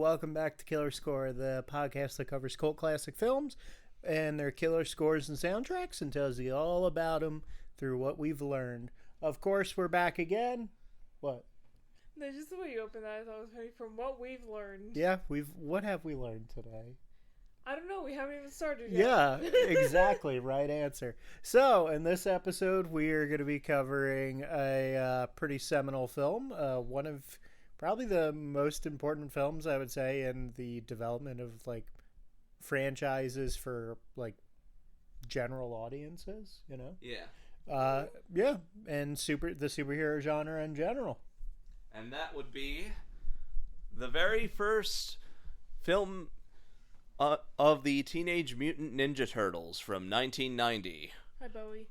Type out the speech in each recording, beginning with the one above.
welcome back to Killer Score, the podcast that covers cult classic films and their killer scores and soundtracks and tells you all about them through what we've learned. Of course, we're back again. What? No, just the way you opened that, I thought it was funny. From what we've learned. Yeah, what have we learned today? I don't know, we haven't even started yet. Yeah, exactly, right answer. So, in this episode, we are going to be covering a pretty seminal film, one of probably the most important films, I would say, in the development of, like, franchises for, like, general audiences, you know? Yeah. Yeah, and the superhero genre in general. And that would be the very first film of the Teenage Mutant Ninja Turtles from 1990. Hi, Bowie.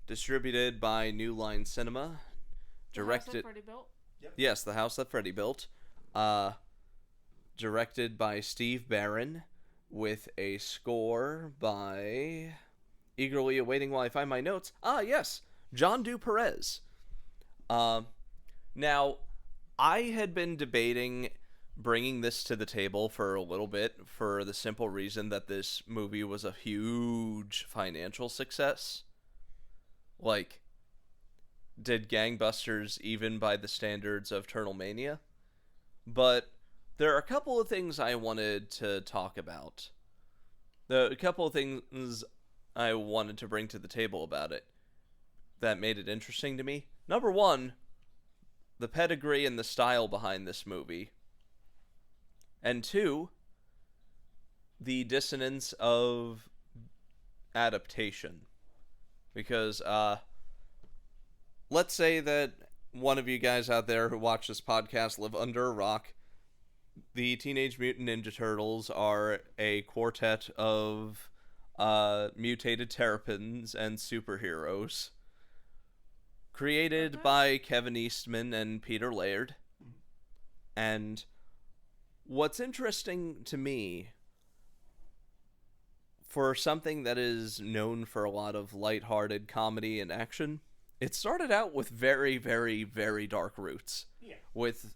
Distributed by New Line Cinema. Directed. The house that Freddy built? Yep. Yes, the house that Freddy built. Directed by Steve Barron, with a score by... Eagerly awaiting while I find my notes. Yes, John Du Perez. Now, I had been debating bringing this to the table for a little bit for the simple reason that this movie was a huge financial success. Like, did gangbusters even by the standards of Turtlemania? But there are a couple of things I wanted to talk about. A couple of things I wanted to bring to the table about it that made it interesting to me. Number one, the pedigree and the style behind this movie. And two, the dissonance of adaptation. Because, let's say that one of you guys out there who watch this podcast live under a rock. The Teenage Mutant Ninja Turtles are a quartet of mutated terrapins and superheroes. Created by Kevin Eastman and Peter Laird. And what's interesting to me, for something that is known for a lot of lighthearted comedy and action, it started out with very, very, very dark roots. Yeah. With a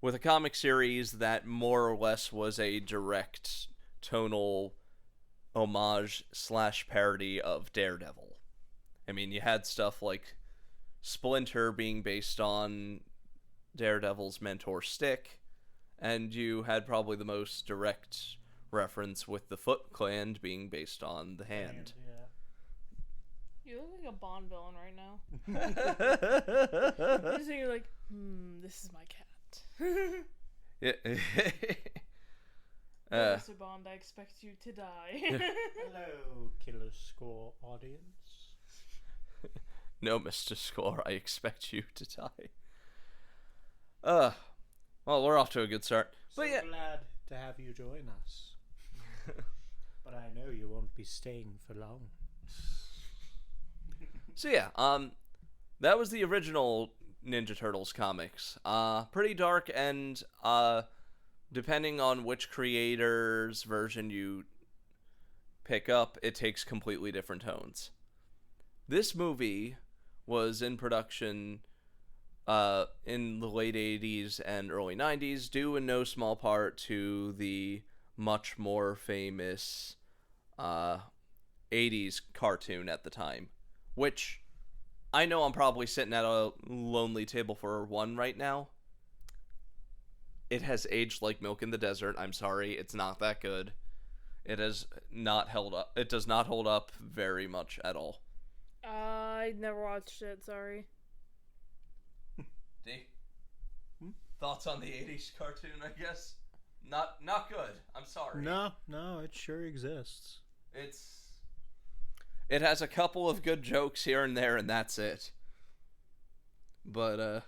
with a comic series that more or less was a direct tonal homage / parody of Daredevil. I mean, you had stuff like Splinter being based on Daredevil's mentor Stick, and you had probably the most direct reference with the Foot Clan being based on the Hand. Yeah. You look like a Bond villain right now. You're like, this is my cat. Yeah. Mr. Bond, I expect you to die. Hello, Killer Score audience. No, Mr. Score, I expect you to die. Well, we're off to a good start. So glad to have you join us. But I know you won't be staying for long. So yeah, that was the original Ninja Turtles comics. Pretty dark, and depending on which creator's version you pick up, it takes completely different tones. This movie was in production in the late 80s and early 90s, due in no small part to the much more famous 80s cartoon at the time, which I know I'm probably sitting at a lonely table for one right now. It has aged like milk in the desert. I'm sorry, it's not that good. It has not held up. It does not hold up very much at all. I never watched it, sorry. D? Thoughts on the 80s cartoon, I guess? Not good. I'm sorry. No, it sure exists. It has a couple of good jokes here and there, and that's it. But,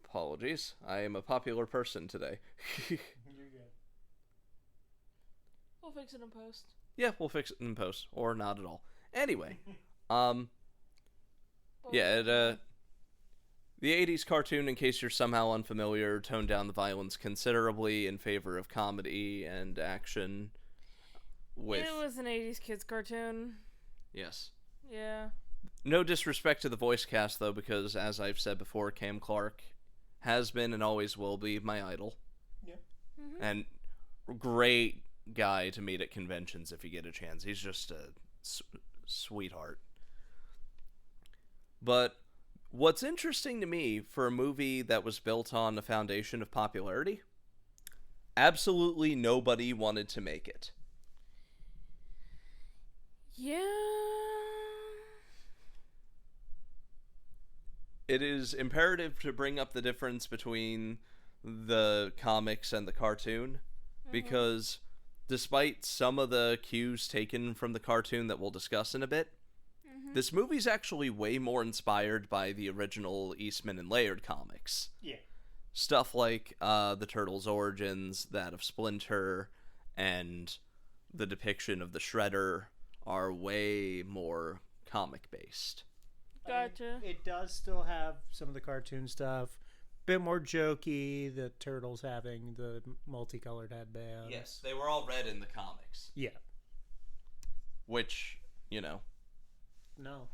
apologies. I am a popular person today. You're good. We'll fix it in post. Yeah, we'll fix it in post, or not at all. Anyway, yeah, the 80s cartoon, in case you're somehow unfamiliar, toned down the violence considerably in favor of comedy and action. It was an 80s kids cartoon. Yes. Yeah. No disrespect to the voice cast, though, because, as I've said before, Cam Clark has been and always will be my idol. Yeah. Mm-hmm. And great guy to meet at conventions if you get a chance. He's just a sweetheart. But what's interesting to me for a movie that was built on a foundation of popularity, absolutely nobody wanted to make it. Yeah. It is imperative to bring up the difference between the comics and the cartoon, because despite some of the cues taken from the cartoon that we'll discuss in a bit, this movie's actually way more inspired by the original Eastman and Laird comics. Yeah. Stuff like the Turtles' origins, that of Splinter, and the depiction of the Shredder are way more comic-based. Gotcha. It does still have some of the cartoon stuff. Bit more jokey, the turtles having the multicolored headbands. Yes, they were all red in the comics. Yeah. Which, you know, No.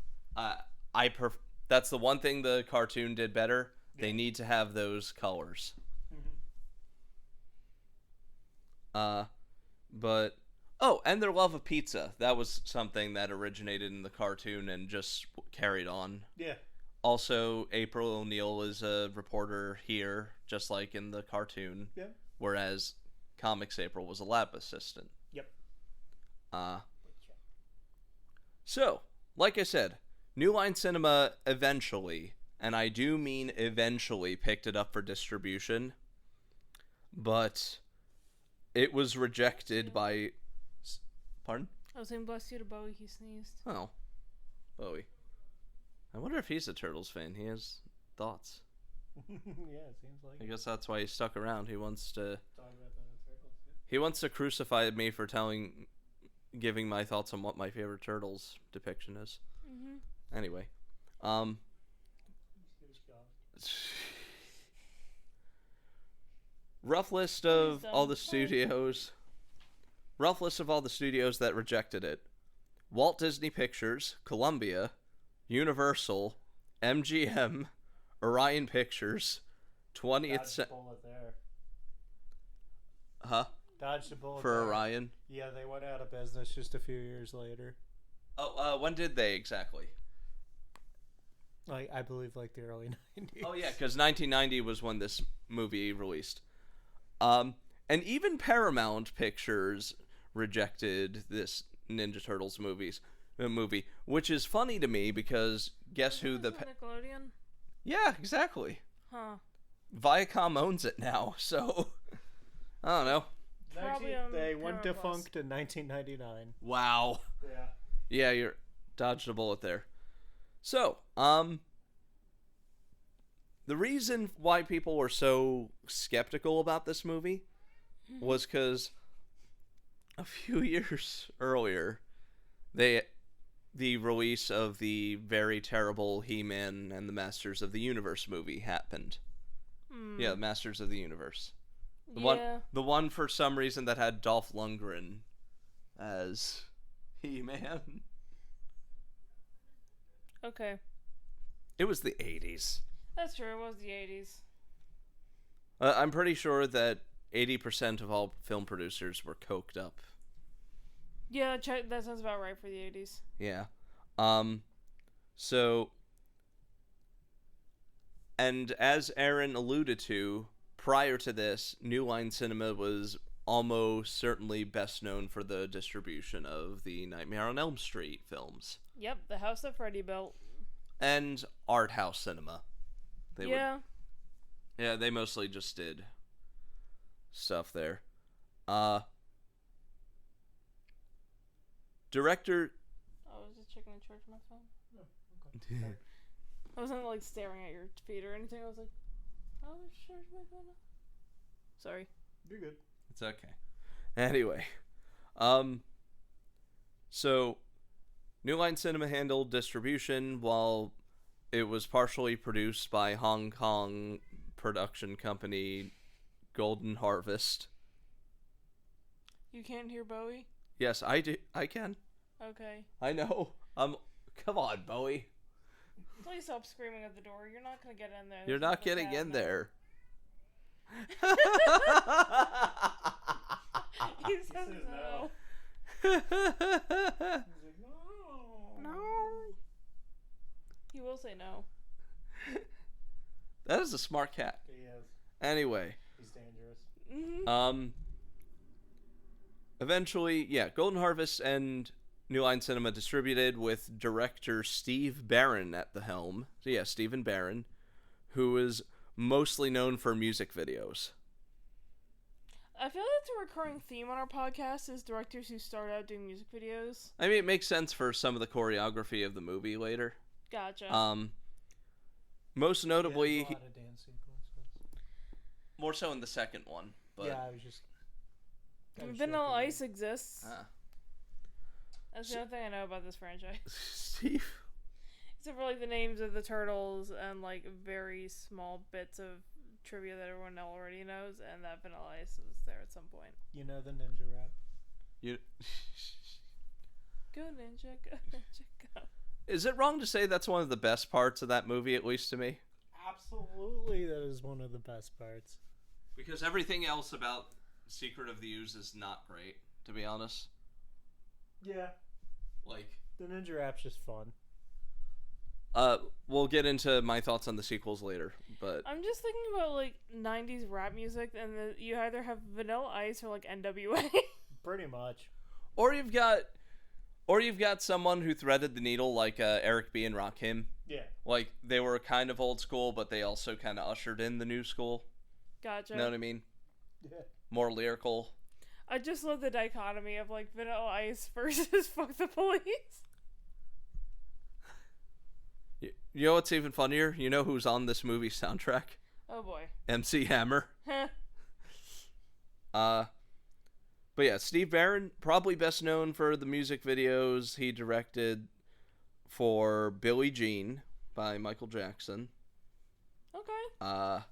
that's the one thing the cartoon did better. They need to have those colors. But and their love of pizza. That was something that originated in the cartoon and just carried on. Yeah. Also, April O'Neil is a reporter here, just like in the cartoon. Yeah. Whereas comics April was a lab assistant. Yep. So, like I said, New Line Cinema eventually, and I do mean eventually, picked it up for distribution, but it was rejected by... Pardon? I was saying bless you to Bowie, he sneezed. Oh. Bowie. I wonder if he's a Turtles fan. He has thoughts. Yeah, it seems like I guess that's why he stuck around. He wants to... Talk about the Turtles. He wants to crucify me for giving my thoughts on what my favorite Turtles depiction is. Anyway, rough list of all the studios. Rough list of all the studios that rejected it: Walt Disney Pictures, Columbia, Universal, MGM, Orion Pictures, 20th Dodged a bullet there. Huh? Dodged a bullet For there. Orion? Yeah, they went out of business just a few years later. Oh, when did they exactly? Like, I believe like the early 90s. Oh yeah, because 1990 was when this movie released. And even Paramount Pictures rejected this Ninja Turtles movie, which is funny to me because guess who the... Nickelodeon? Yeah, exactly. Huh. Viacom owns it now, so... I don't know. Probably on They went Paramount Plus. defunct in 1999. Wow. Yeah. Yeah, you're dodged a bullet there. So, the reason why people were so skeptical about this movie was because a few years earlier, the release of the very terrible He-Man and the Masters of the Universe movie happened. Yeah, Masters of the Universe. The one for some reason that had Dolph Lundgren as He-Man. Okay. It was the 80s. That's true, it was the 80s. I'm pretty sure that 80% of all film producers were coked up. Yeah, that sounds about right for the 80s. Yeah. So, and as Erin alluded to, prior to this, New Line Cinema was almost certainly best known for the distribution of the Nightmare on Elm Street films. Yep, the house that Freddy built. And art house cinema. Yeah, they mostly just did stuff there. Director... I was just checking the charge on my phone. Oh, okay. I wasn't like staring at your feet or anything. I was like, oh, charge my phone now. Sorry. You're good. It's okay. Anyway, so New Line Cinema handled distribution while it was partially produced by Hong Kong production company Golden Harvest. You can't hear Bowie? Yes, I do. I can. Okay. I know. Come on, Bowie. Please stop screaming at the door. You're not gonna get in there. You're There's not nothing getting in bad there. He says no. No. He will say no. That is a smart cat. He is. Anyway. He's dangerous. Mm-hmm. Eventually, yeah, Golden Harvest and New Line Cinema distributed with director Steve Barron at the helm. So yeah, Stephen Barron, who is mostly known for music videos. I feel that's a recurring theme on our podcast is directors who start out doing music videos. I mean, it makes sense for some of the choreography of the movie later. Gotcha. Most notably, A lot of dance sequences. more so in the second one. But Yeah, I was just. Vanilla Ice exists. Ah. That's the only thing I know about this franchise. Steve. Except for like the names of the turtles and like very small bits of trivia that everyone already knows, and that Vanilla Ice was there at some point. You know the ninja rap. You. Go ninja, go ninja, go. Is it wrong to say that's one of the best parts of that movie, at least to me? Absolutely, that is one of the best parts. Because everything else about Secret of the Ooze is not great, to be honest. Yeah. Like, The ninja rap's just fun. we'll get into my thoughts on the sequels later, but I'm just thinking about like 90s rap music, and you either have Vanilla Ice or like NWA. Pretty much. or you've got someone who threaded the needle like Eric B and Rakim. Yeah. Like they were kind of old school, but they also kind of ushered in the new school. Gotcha. You know what I mean? Yeah. More lyrical. I just love the dichotomy of like Vanilla Ice versus Fuck the Police. You know what's even funnier? You know who's on this movie soundtrack? Oh boy. MC Hammer. Heh. But yeah, Steve Barron, probably best known for the music videos he directed for Billie Jean by Michael Jackson. Okay.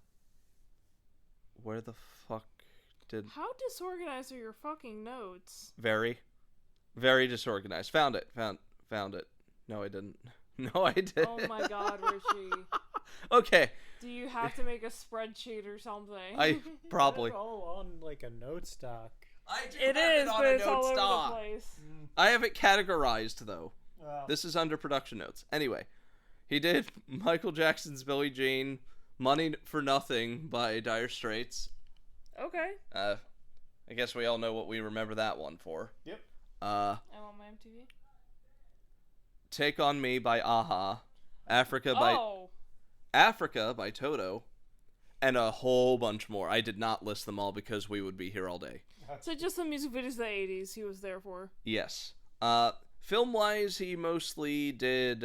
Where the fuck did... How disorganized are your fucking notes? Very disorganized. Found it. Found it. No, I didn't. No, I didn't. Oh my god, Richie. Okay. Do you have to make a spreadsheet or something? I probably... It's all on like a note stock. I do It have is, on but a it's all note over stock. the place. I have it categorized, though. Wow. This is under production notes. Anyway, he did Michael Jackson's Billie Jean, Money for Nothing by Dire Straits. Okay. I guess we all know what we remember that one for. Yep. I want my MTV. Take on Me by Aha, Africa by Toto, and a whole bunch more. I did not list them all because we would be here all day. So just the music videos of the 80s he was there for. Yes. Film-wise, he mostly did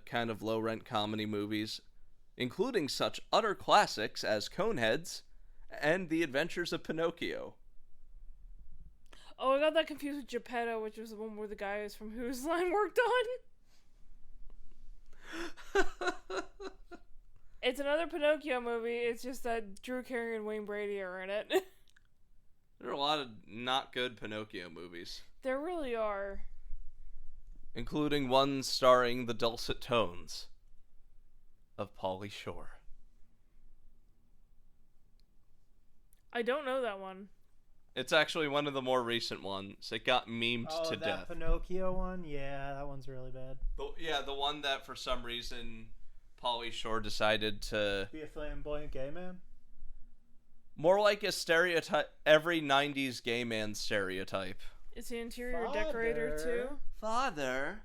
kind of low-rent comedy movies, including such utter classics as Coneheads and The Adventures of Pinocchio. Oh, I got that confused with Geppetto, which was the one where the guys from Who's Line worked on. It's another Pinocchio movie, it's just that Drew Carey and Wayne Brady are in it. There are a lot of not good Pinocchio movies, There really are. including one starring the dulcet tones of Pauly Shore. I don't know that one. It's actually one of the more recent ones. It got memed Oh, to that death. Pinocchio one? Yeah, that one's really bad. The one that for some reason Pauly Shore decided to... Be a flamboyant gay man? More like a stereotype, every 90s gay man stereotype. Is he an interior decorator too? Father?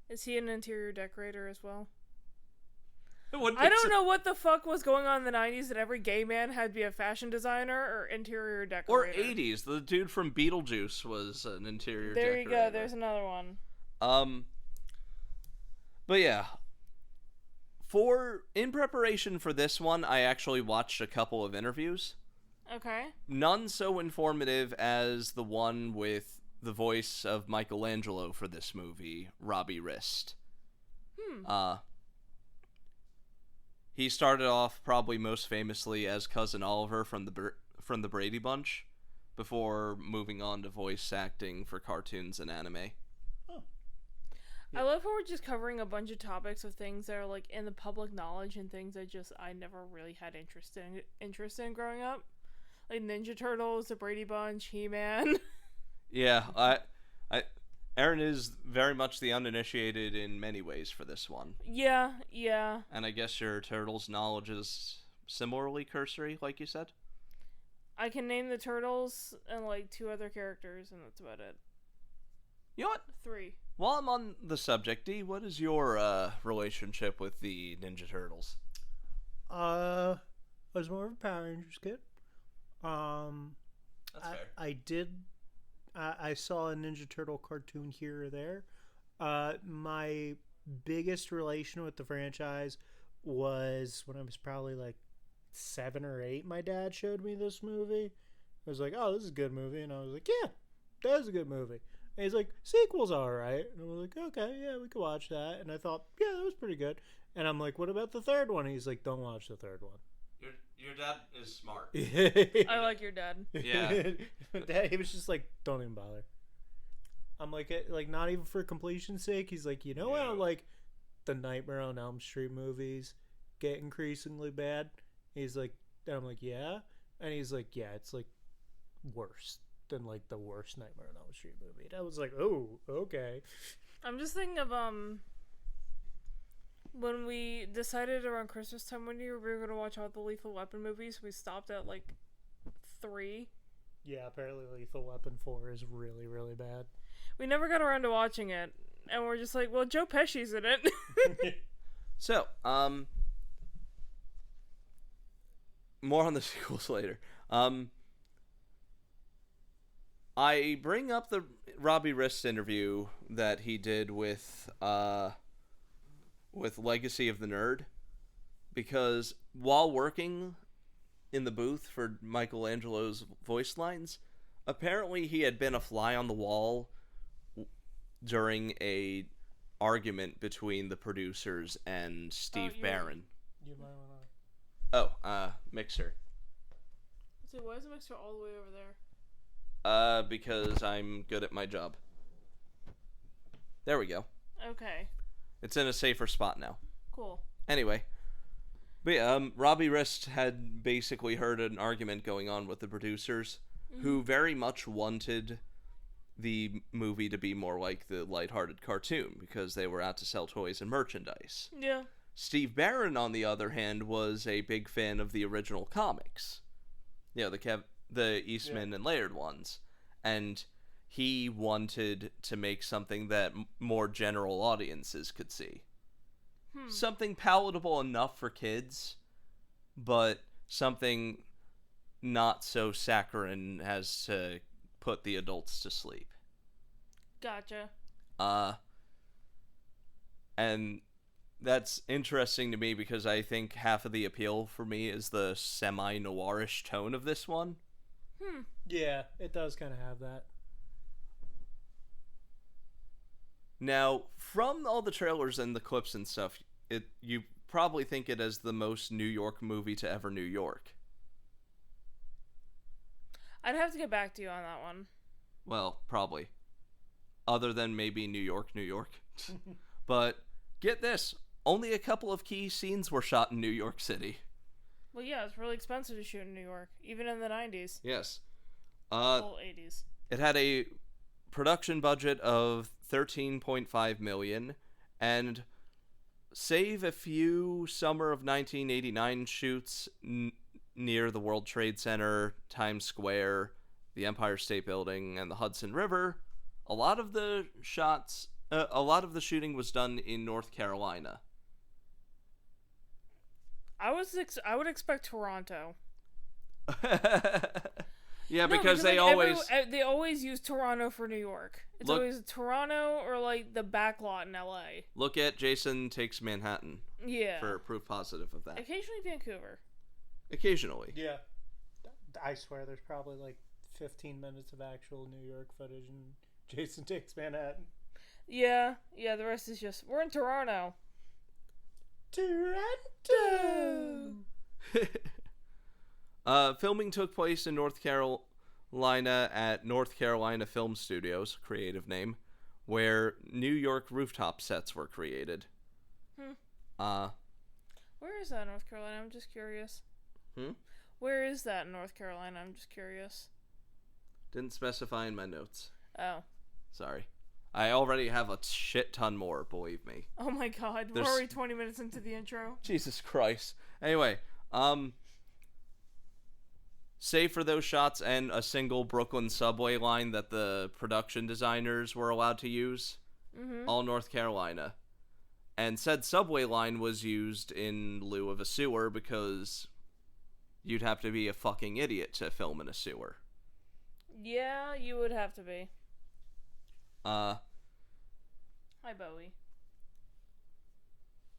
Is he an interior decorator as well? It wouldn't I be don't know what the fuck was going on in the 90s that every gay man had to be a fashion designer or interior Or decorator. 80s. The dude from Beetlejuice was an interior There decorator. you go, there's another one. But yeah. In preparation for this one, I actually watched a couple of interviews. Okay. None so informative as the one with the voice of Michelangelo for this movie, Robbie Rist. He started off probably most famously as Cousin Oliver from the Brady Bunch, before moving on to voice acting for cartoons and anime. I love how we're just covering a bunch of topics of things that are like in the public knowledge and things I never really had interest in growing up, like Ninja Turtles, the Brady Bunch, He-Man. Yeah, Erin is very much the uninitiated in many ways for this one. Yeah. And I guess your Turtles knowledge is similarly cursory, like you said? I can name the Turtles and like 2 other characters, and that's about it. You know what? 3. While I'm on the subject, D, what is your relationship with the Ninja Turtles? I was more of a Power Rangers kid. That's fair. I saw a Ninja Turtle cartoon here or there. My biggest relation with the franchise was when I was probably like 7 or 8. My dad showed me this movie. I was like, "Oh, this is a good movie," and I was like, "Yeah, that is a good movie." And he's like, "Sequel's all right," and I was like, "Okay, yeah, we could watch that." And I thought, "Yeah, that was pretty good." And I'm like, "What about the third one?" And he's like, "Don't watch the third one." Your dad is smart. I like your dad. Yeah. Dad, he was just like, "Don't even bother." I'm like, not even for completion's sake. He's like, "You know how like the Nightmare on Elm Street movies get increasingly bad?" He's like, and I'm like, "Yeah," and he's like, "Yeah, it's like worse than like the worst Nightmare on Elm Street movie." And I was like, "Oh, okay." I'm just thinking of when we decided around Christmas time one year we were gonna watch all the Lethal Weapon movies. We stopped at like 3. Yeah, apparently Lethal Weapon 4 is really, really bad. We never got around to watching it, and we're just like, well, Joe Pesci's in it. So, more on the sequels later. I bring up the Robbie Rist interview that he did with Legacy of the Nerd, because while working in the booth for Michelangelo's voice lines, apparently he had been a fly on the wall during a argument between the producers and Steve Barron. You might want Oh, mixer. So why is the mixer all the way over there? Because I'm good at my job. There we go. Okay. It's in a safer spot now. Cool. Anyway. But yeah, Robbie Rist had basically heard an argument going on with the producers, who very much wanted the movie to be more like the lighthearted cartoon, because they were out to sell toys and merchandise. Yeah. Steve Barron, on the other hand, was a big fan of the original comics. You know, the Eastman and Laird ones. And he wanted to make something that more general audiences could see. Something palatable enough for kids, but something not so saccharine as to put the adults to sleep. Gotcha. And that's interesting to me because I think half of the appeal for me is the semi-noirish tone of this one. Yeah, it does kind of have that. Now, from all the trailers and the clips and stuff, you probably think it as the most New York movie to ever New York. I'd have to get back to you on that one. Well, probably. Other than maybe New York, New York. But get this, only a couple of key scenes were shot in New York City. Well, yeah, it's really expensive to shoot in New York, even in the 90s. Yes. Full 80s. It had a production budget of $13.5 million, and save a few summer of 1989 shoots near the World Trade Center, Times Square, the Empire State Building, and the Hudson River, a lot of the shooting was done in North Carolina. I would expect Toronto. Yeah, No, because they they always use Toronto for New York. It's always Toronto or like the backlot in LA. Look at Jason Takes Manhattan. Yeah. For proof positive of that. Occasionally Vancouver. Occasionally. Yeah. I swear there's probably like 15 minutes of actual New York footage in Jason Takes Manhattan. Yeah, the rest is just, we're in Toronto. Toronto! Filming took place in North Carolina at North Carolina Film Studios, creative name, where New York rooftop sets were created. Where is that in North Carolina? I'm just curious. Where is that in North Carolina? I'm just curious. Didn't specify in my notes. Oh. Sorry. I already have a shit ton more, believe me. Oh my god, we're already 20 minutes into the intro. Jesus Christ. Anyway, save for those shots and a single Brooklyn subway line that the production designers were allowed to use, all North Carolina. And said subway line was used in lieu of a sewer because you'd have to be a fucking idiot to film in a sewer. Yeah, you would have to be. Hi, Bowie.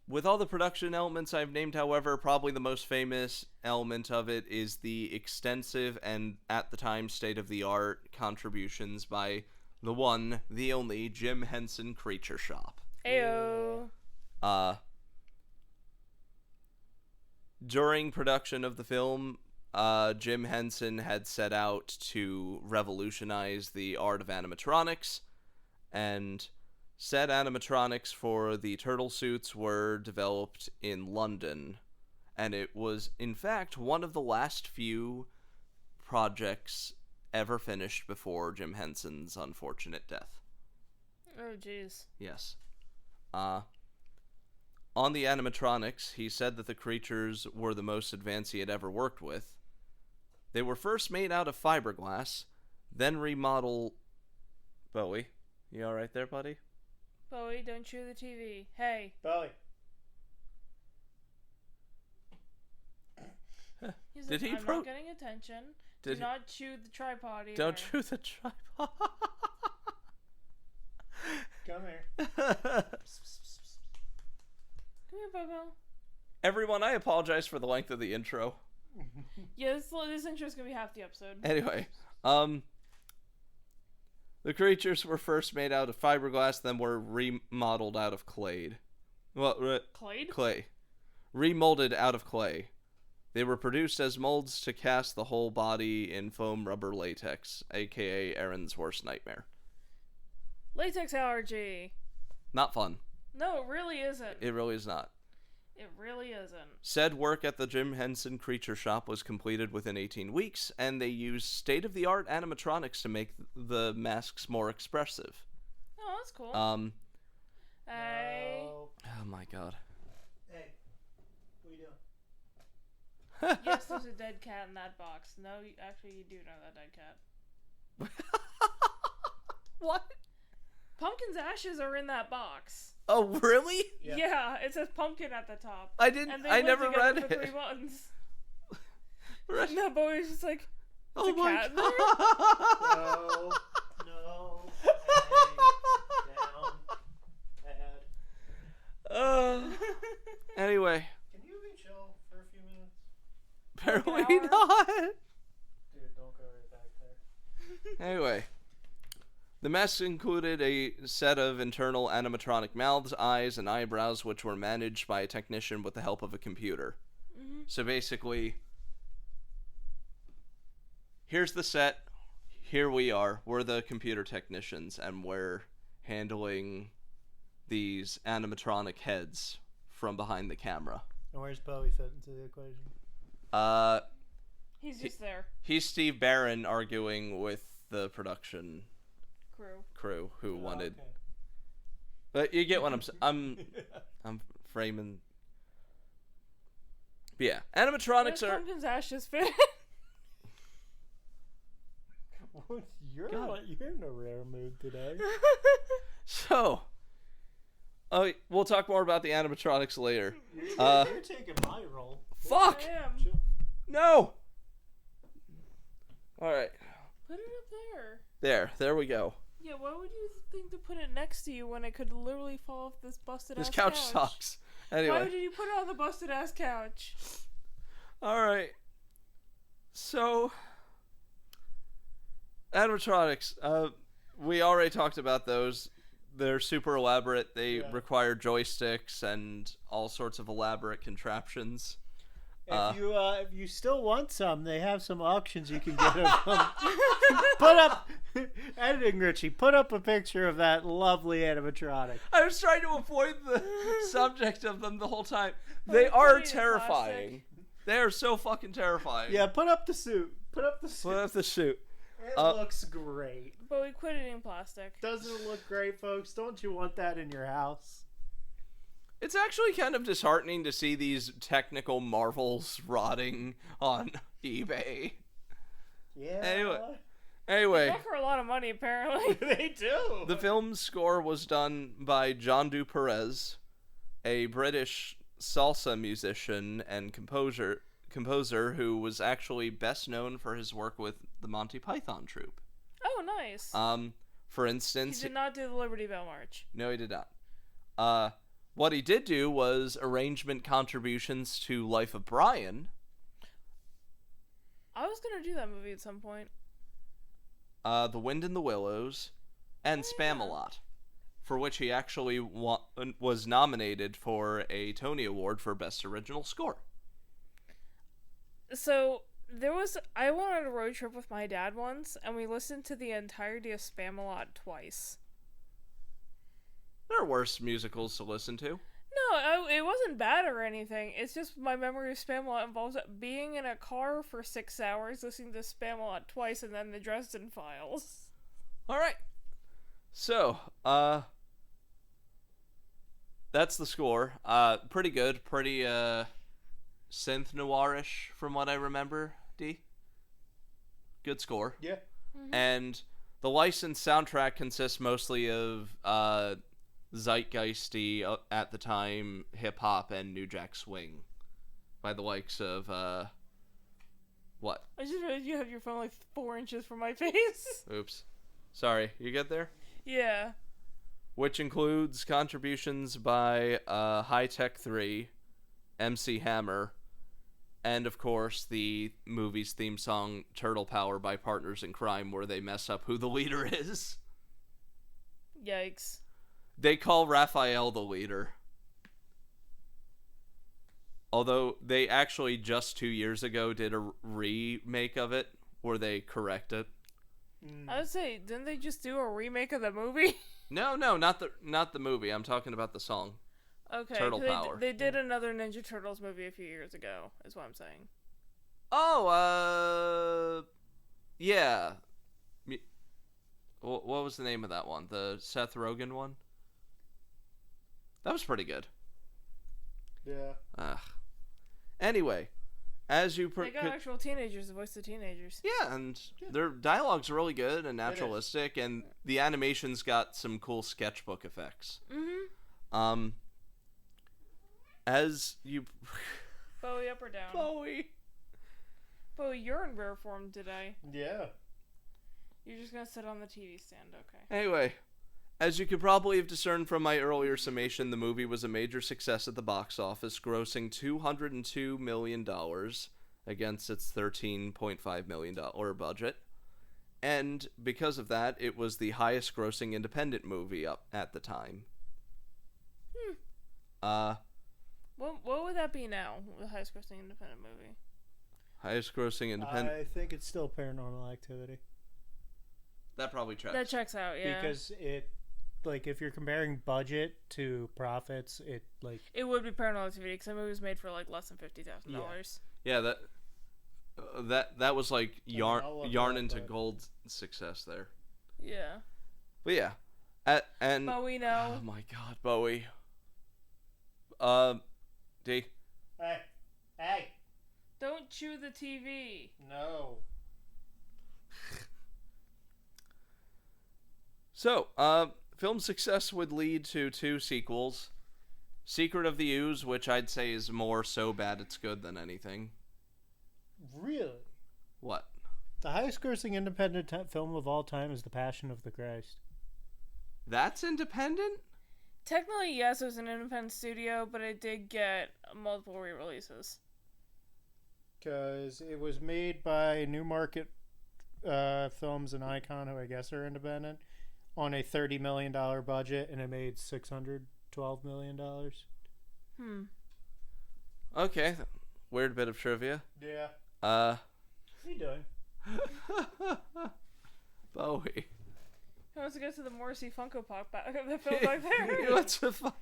With all the production elements I've named, however, probably the most famous element of it is the extensive and, at the time, state-of-the-art contributions by the one, the only, Jim Henson Creature Shop. Ayo. During production of the film, Jim Henson had set out to revolutionize the art of animatronics, and said animatronics for the turtle suits were developed in London, and it was, in fact, one of the last few projects ever finished before Jim Henson's unfortunate death. Oh, jeez. Yes. On the animatronics, he said that the creatures were the most advanced he had ever worked with. They were first made out of fiberglass, then remodeled... Bowie, you alright there, buddy? Bowie, don't chew the TV. Hey. Bowie. He's Did like, he I'm not getting attention. Do not chew the tripod either. Don't chew the tripod. Come here. Come here, Bobo. Everyone, I apologize for the length of the intro. Yeah, this intro's gonna be half the episode. Anyway, the creatures were first made out of fiberglass, then were remodeled out of clay. Well, clay. Remolded out of clay. They were produced as molds to cast the whole body in foam rubber latex, aka Erin's worst nightmare. Latex allergy. Not fun. No, it really isn't. It really is not. It really isn't. Said work at the Jim Henson Creature Shop was completed within 18 weeks, and they used state-of-the-art animatronics to make the masks more expressive. Oh, that's cool. Hey. Oh my god. Hey. What are you doing? Yes, there's a dead cat in that box. No, actually, you do know that dead cat. What? Pumpkin's ashes are in that box. Oh, really? Yeah, it says pumpkin at the top. I never read for 3 it. months. No, but it was just like, Oh my cat god. No. Hey, down. Bad. Anyway. Can you be chill for a few minutes? Apparently not. Dude, don't go right back there. Anyway. The masks included a set of internal animatronic mouths, eyes, and eyebrows, which were managed by a technician with the help of a computer. Mm-hmm. So basically, here's the set. Here we are. We're the computer technicians, and we're handling these animatronic heads from behind the camera. And where's Bowie fit into the equation? He's just there. He's Steve Barron arguing with the production crew who wanted. Okay. But you get what I'm framing. But yeah, animatronics are. Pumpkin's ashes fit. You're in a rare mood today. So, we'll talk more about the animatronics later. You're taking my role. Fuck! I am. No! Alright. Put it up there. There we go. Yeah, why would you think to put it next to you when it could literally fall off this busted ass This couch sucks. Anyway. Why did you put it on the busted ass couch? Alright. So, animatronics. We already talked about those. They're super elaborate. They require joysticks and all sorts of elaborate contraptions. If you still want some, they have some auctions you can get of them. Put up, editing Richie, put up a picture of that lovely animatronic. I was trying to avoid the subject of them the whole time. They are terrifying. They are so fucking terrifying. Yeah, put up the suit. Put up the suit. Put up the suit. It looks great. But we quit eating plastic. Doesn't it look great, folks? Don't you want that in your house? It's actually kind of disheartening to see these technical marvels rotting on eBay. Yeah. Anyway. They go for a lot of money, apparently. They do. The film's score was done by John Du Perez, a British salsa musician and composer who was actually best known for his work with the Monty Python troupe. Oh, nice. For instance, He did not do the Liberty Bell March. No, he did not. What he did do was arrangement contributions to Life of Brian. I was gonna do that movie at some point. The Wind in the Willows, and Spamalot, for which he actually was nominated for a Tony Award for Best Original Score. So, I went on a road trip with my dad once, and we listened to the entirety of Spamalot twice. There are worse musicals to listen to. No, it wasn't bad or anything. It's just my memory of Spamalot involves being in a car for 6 hours, listening to Spamalot twice, and then the Dresden Files. Alright. So, that's the score. Pretty good. Pretty, synth noirish from what I remember, D. Good score. Yeah. Mm-hmm. And the licensed soundtrack consists mostly of, zeitgeisty at the time hip-hop and New Jack Swing by the likes of what? I just realized you have your phone like 4 inches from my face. Oops, sorry, you get there? Yeah. Which includes contributions by High Tech 3, MC Hammer, and of course the movie's theme song Turtle Power by Partners in Crime, where they mess up who the leader is. Yikes. They call Raphael the leader. Although they actually just 2 years ago did a remake of it where they correct it. I would say, didn't they just do a remake of the movie? No, not the movie. I'm talking about the song. Okay. Turtle Power. They did another Ninja Turtles movie a few years ago, is what I'm saying. Oh, yeah. What was the name of that one? The Seth Rogen one? That was pretty good. Yeah. Anyway, as you... They got actual teenagers to voice the teenagers. Yeah, and their dialogue's really good and naturalistic, and the animation's got some cool sketchbook effects. Mm-hmm. As you... Bowie up or down? Bowie, you're in rare form today. Yeah. You're just gonna sit on the TV stand, okay. Anyway, as you could probably have discerned from my earlier summation, the movie was a major success at the box office, grossing $202 million against its $13.5 million budget. And because of that, it was the highest grossing independent movie up at the time. What would that be now? The highest grossing independent movie? Highest grossing independent... I think it's still Paranormal Activity. That probably checks. That checks out, yeah. Because it, like, if you're comparing budget to profits, it, like... It would be Paranormal Activity, because that movie was made for, like, less than $50,000. Yeah, that was, like, yarn into but... gold success there. Yeah. But yeah. And Bowie, no. Oh my god, Bowie. D. Hey! Don't chew the TV. No. So, film success would lead to 2 sequels. Secret of the Ooze, which I'd say is more so bad it's good than anything. Really? What? The highest grossing independent film of all time is The Passion of the Christ. That's independent? Technically, yes, it was an independent studio, but it did get multiple re-releases. Because it was made by New Market Films and Icon, who I guess are independent, on a $30 million budget, and it made $612 million. Okay. weird bit of trivia. Yeah. Uh, What are you doing? Bowie. He wants to go to the Morrissey Funko Pop back there. What's the fuck?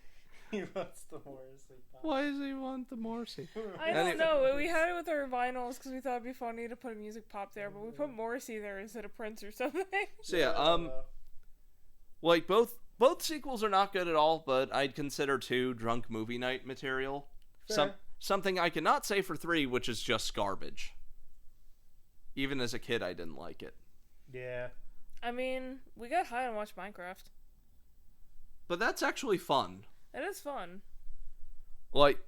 He wants the Morrissey pop. Why does he want the Morrissey? I don't know. We had it with our vinyls because we thought it'd be funny to put a music pop there, but we put Morrissey there instead of Prince or something. So yeah, like both sequels are not good at all, but I'd consider 2 drunk movie night material. Something I cannot say for 3, which is just garbage. Even as a kid, I didn't like it. Yeah. I mean, we got high and watched Minecraft. But that's actually fun. It is fun. Like,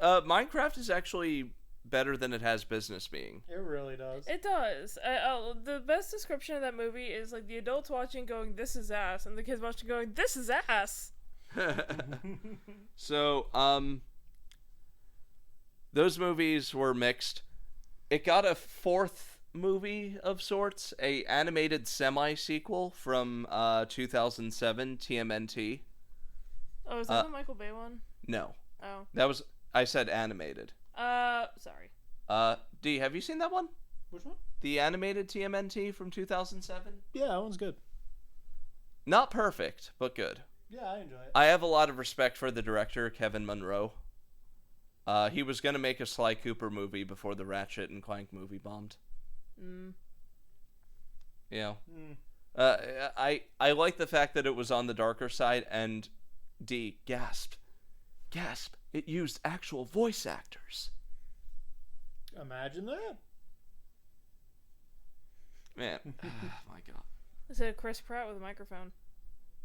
Minecraft is actually better than it has business being. It really does. It does. The best description of that movie is like the adults watching going, "This is ass," and the kids watching going, "This is ass." So, those movies were mixed. It got a 4th movie of sorts, a animated semi-sequel from 2007, TMNT. Oh, is that the Michael Bay one? No. Oh. I said animated. Sorry. D, have you seen that one? Which one? The animated TMNT from 2007? Yeah, that one's good. Not perfect, but good. Yeah, I enjoy it. I have a lot of respect for the director, Kevin Munro. He was going to make a Sly Cooper movie before the Ratchet and Clank movie bombed. Yeah. I like the fact that it was on the darker side, and D, gasp, it used actual voice actors. Imagine that. Man, oh my God. Is it Chris Pratt with a microphone?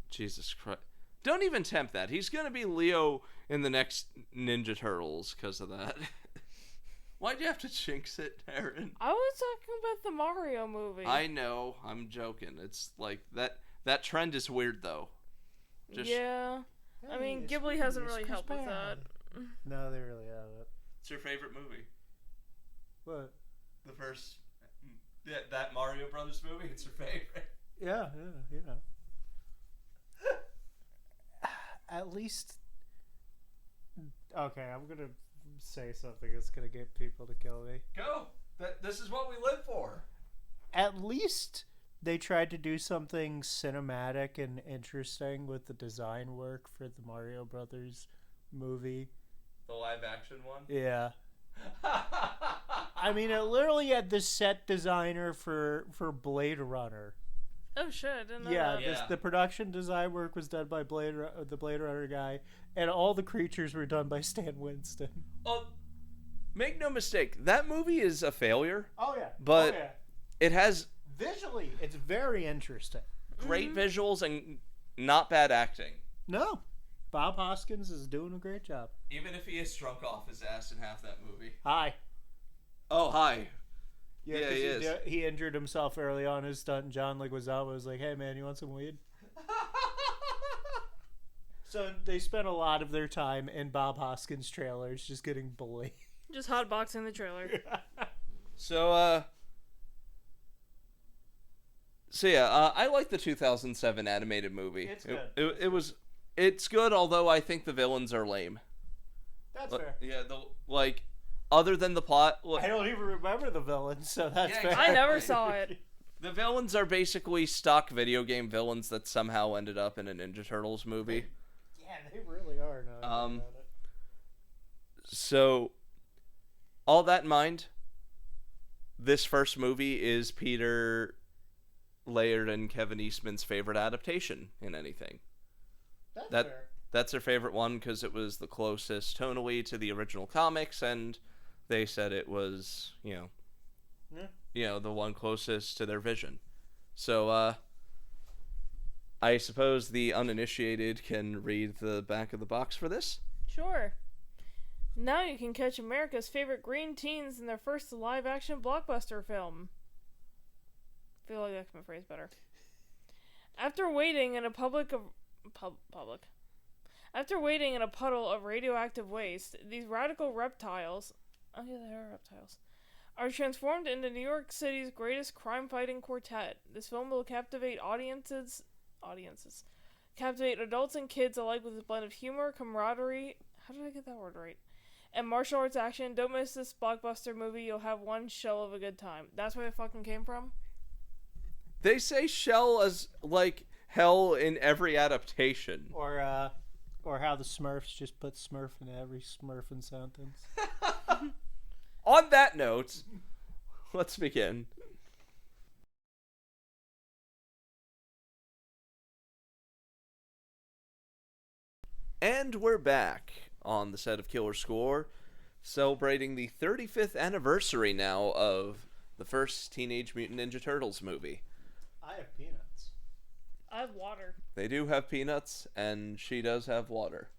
Jesus Christ. Don't even tempt that. He's going to be Leo in the next Ninja Turtles because of that. Why'd you have to jinx it, Erin? I was talking about the Mario movie. I know. I'm joking. It's like that trend is weird, though. Yeah. I mean, Ghibli hasn't really helped with that. No, they really haven't. What's your favorite movie? What? The first... that Mario Brothers movie? It's your favorite? Yeah. At least... Okay, I'm gonna say something that's gonna get people to kill me. Go! This is what we live for. At least they tried to do something cinematic and interesting with the design work for the Mario Brothers movie. The live action one? Yeah. I mean, it literally had the set designer for Blade Runner. Oh shit! I didn't know that. The production design work was done by the Blade Runner guy, and all the creatures were done by Stan Winston. Oh, make no mistake, that movie is a failure. Oh yeah, but it has visually, it's very interesting. Great visuals and not bad acting. No, Bob Hoskins is doing a great job. Even if he is drunk off his ass in half that movie. Hi. Oh, hi. Yeah, he is. He injured himself early on his stunt, and John Leguizamo was like, "Hey man, you want some weed?" So they spent a lot of their time in Bob Hoskins trailers just getting bullied. Just hotboxing the trailer. So I like the 2007 animated movie. It's good. It's good, although I think the villains are lame. That's fair. Yeah, other than the plot. I don't even remember the villains, so that's fair. I never saw it. The villains are basically stock video game villains that somehow ended up in a Ninja Turtles movie. Yeah, they really are. So, all that in mind, this first movie is Peter Laird and Kevin Eastman's favorite adaptation in anything. That's fair. That's their favorite one because it was the closest tonally to the original comics, and they said it was, the one closest to their vision. So, I suppose the uninitiated can read the back of the box for this? Sure. Now you can catch America's favorite green teens in their first live-action blockbuster film. I feel like that can be phrased better. After waiting in a After waiting in a puddle of radioactive waste, these radical reptiles... Oh yeah, they are reptiles. Are transformed into New York City's greatest crime-fighting quartet. This film will captivate captivate adults and kids alike with a blend of humor, camaraderie... How did I get that word right? and martial arts action. Don't miss this blockbuster movie. You'll have one shell of a good time. That's where it fucking came from. They say shell as like hell in every adaptation. Or how the Smurfs just put Smurf in every Smurfing sentence. On that note, let's begin. And we're back on the set of Killer Score, celebrating the 35th anniversary now of the first Teenage Mutant Ninja Turtles movie. I have peanuts. I have water. They do have peanuts, and she does have water.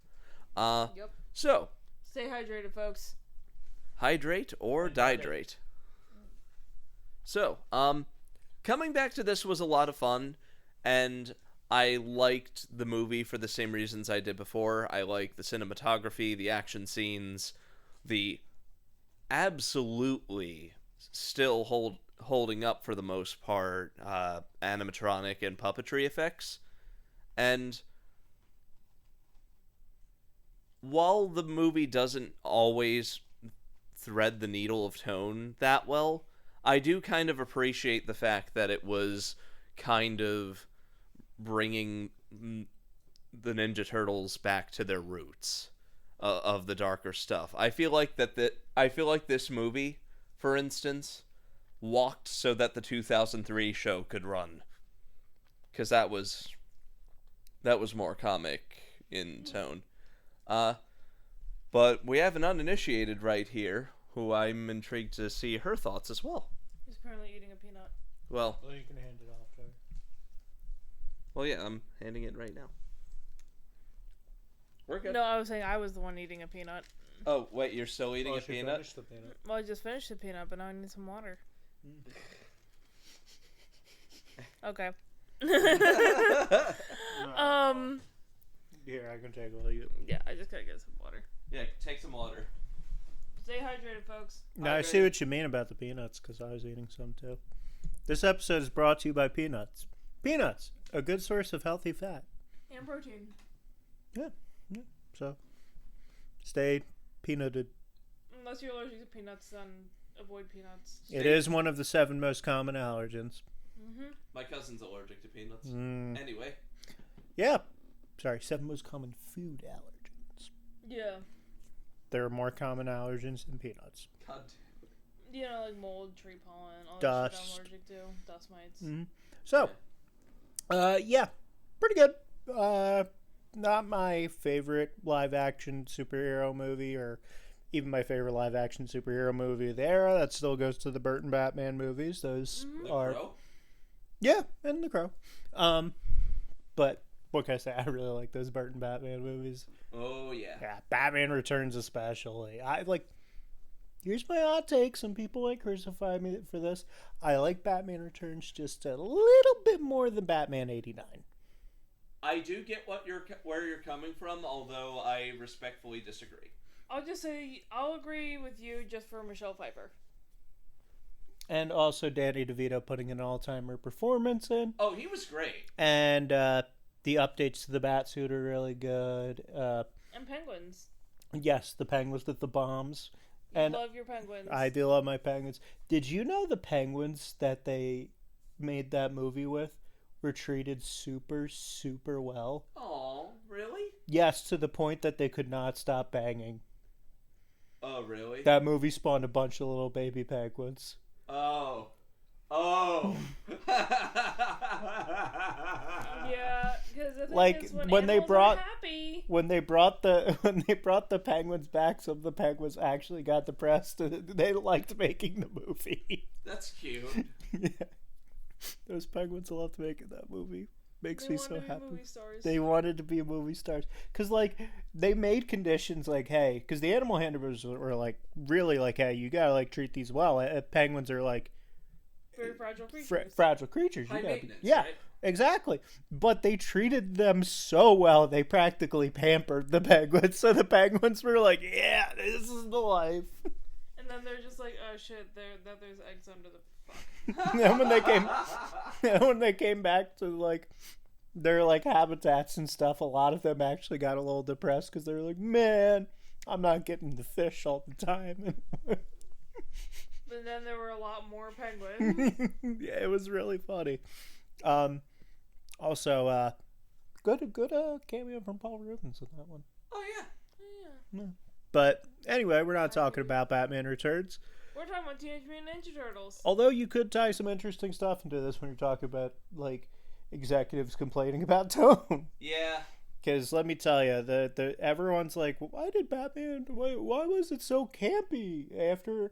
Yep. So, Stay hydrated, folks. hydrate or dihydrate. So, coming back to this was a lot of fun, and I liked the movie for the same reasons I did before. I like the cinematography, the action scenes, the absolutely still holding up for the most part animatronic and puppetry effects. And while the movie doesn't always thread the needle of tone that well, I do kind of appreciate the fact that it was kind of bringing the Ninja Turtles back to their roots of the darker stuff. I feel like this movie, for instance, walked so that the 2003 show could run, because that was more comic in tone. But we have an uninitiated right here, who I'm intrigued to see her thoughts as well. He's currently eating a peanut. Well, you can hand it off to her. well, yeah, I'm handing it right now. We're good. No, I was saying I was the one eating a peanut. Oh, wait, you're still eating a she peanut? finished the peanut. Well, I just finished the peanut, but now I need some water. Okay. Here, I can take a little. Yeah, I just gotta get some water. Yeah, take some water. Stay hydrated, folks. No, I see what you mean about the peanuts, because I was eating some too. This episode is brought to you by peanuts. Peanuts, a good source of healthy fat. And protein. Yeah. So, stay peanutted. Unless you're allergic to peanuts, then avoid peanuts. It is one of the 7 most common allergens. Mm-hmm. My cousin's allergic to peanuts. Anyway. Yeah. Sorry, 7 most common food allergens. Yeah. There are more common allergens than peanuts. God damn. You know, like mold, tree pollen, all Dust. that shit I'm allergic to. Dust mites. Mm-hmm. So, yeah, pretty good. Not my favorite live-action superhero movie, or even my favorite live-action superhero movie of the era. That still goes to the Burton Batman movies. Those are... Crow? Yeah, and The Crow. But what can I say? I really like those Burton Batman movies. Oh, yeah. Yeah, Batman Returns especially. Here's my hot take. Some people might crucify me for this. I like Batman Returns just a little bit more than Batman 89. I do get where you're coming from, although I respectfully disagree. I'll just say, I'll agree with you just for Michelle Pfeiffer. And also Danny DeVito putting an all-timer performance in. Oh, he was great. And the updates to the Batsuit are really good. And penguins. Yes, the penguins with the bombs. You love your penguins. I do love my penguins. Did you know the penguins that they made that movie with were treated super, super well? Oh, really? Yes, to the point that they could not stop banging. Oh, really? That movie spawned a bunch of little baby penguins. Oh. Yeah, because the thing Like is, when they brought happy, when they brought the penguins back, some of the penguins actually got depressed. They liked making the movie. That's cute. Yeah, those penguins loved making that movie. Makes me so happy. Movie stars. They wanted to be movie stars because, like, they made conditions like, hey, because the animal handlers were like, really like, hey, you gotta like treat these well. Penguins are like very fragile creatures. Fragile creatures. High maintenance, yeah, right? exactly. But they treated them so well, they practically pampered the penguins. So the penguins were like, yeah, this is the life. And then they're just like, oh shit, there's eggs under the And then when they came back to like their like habitats and stuff, a lot of them actually got a little depressed because they were like, man, I'm not getting the fish all the time. But then there were a lot more penguins. Yeah, it was really funny. Also, good cameo from Paul Rubens in that one. Oh yeah. Yeah. But anyway, we're not talking about Batman Returns. We're talking about Teenage Mutant Ninja Turtles. Although you could tie some interesting stuff into this when you're talking about like executives complaining about tone. Yeah. Because let me tell you, the everyone's like, why did Batman? Why was it so campy after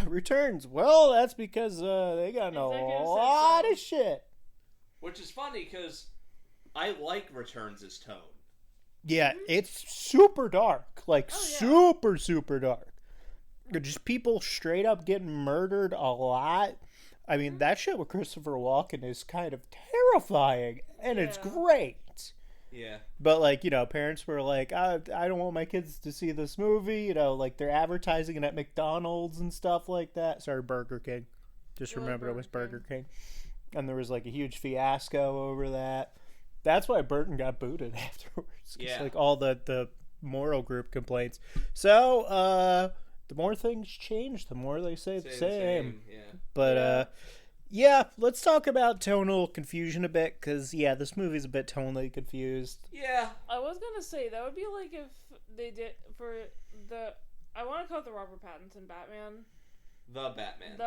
Returns? Well, that's because they got a lot of shit. Which is funny because I like Returns' tone. Yeah, it's super dark, like super dark. Just people straight up getting murdered a lot. I mean, that shit with Christopher Walken is kind of terrifying, and it's great. Yeah. But, like, you know, parents were like, I don't want my kids to see this movie. You know, like, they're advertising it at McDonald's and stuff like that. Sorry, Burger King. Just remember it was Burger King. And there was, like, a huge fiasco over that. That's why Burton got booted afterwards. Yeah. Like, all the moral group complaints. So, the more things change, the more they say the same. Yeah. But, yeah, let's talk about tonal confusion a bit, because, this movie's a bit tonally confused. Yeah. I was going to say, that would be like if they did, for the, I want to call it the Robert Pattinson Batman. The Batman.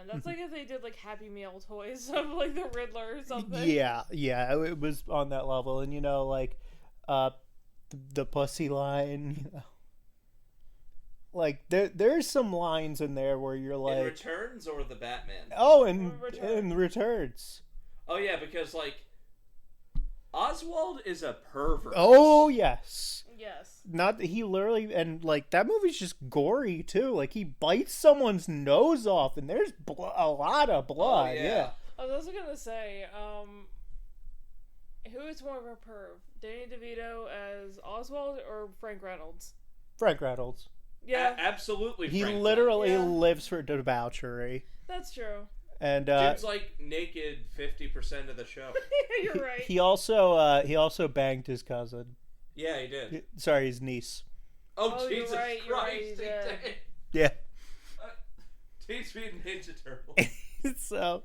That's like if they did, like, Happy Meal toys of, like, the Riddler or something. Yeah, it was on that level. And, you know, like, the pussy line, you know. Like, there's some lines in there where you're like... In Returns or the Batman? Oh, in Returns. Oh, yeah, because, like, Oswald is a pervert. Oh, yes. Yes. Not he literally... And, like, that movie's just gory, too. Like, he bites someone's nose off, and there's a lot of blood. Oh, yeah. I was also going to say, who is more of a perv? Danny DeVito as Oswald or Frank Reynolds? Frank Reynolds. Yeah, absolutely. He literally lives for debauchery. That's true. And dude's like naked 50% of the show. You're right. He also banged his cousin. Yeah, he did. Sorry, his niece. Oh, Jesus Christ! Yeah. Teenage Mutant Ninja Turtles. So,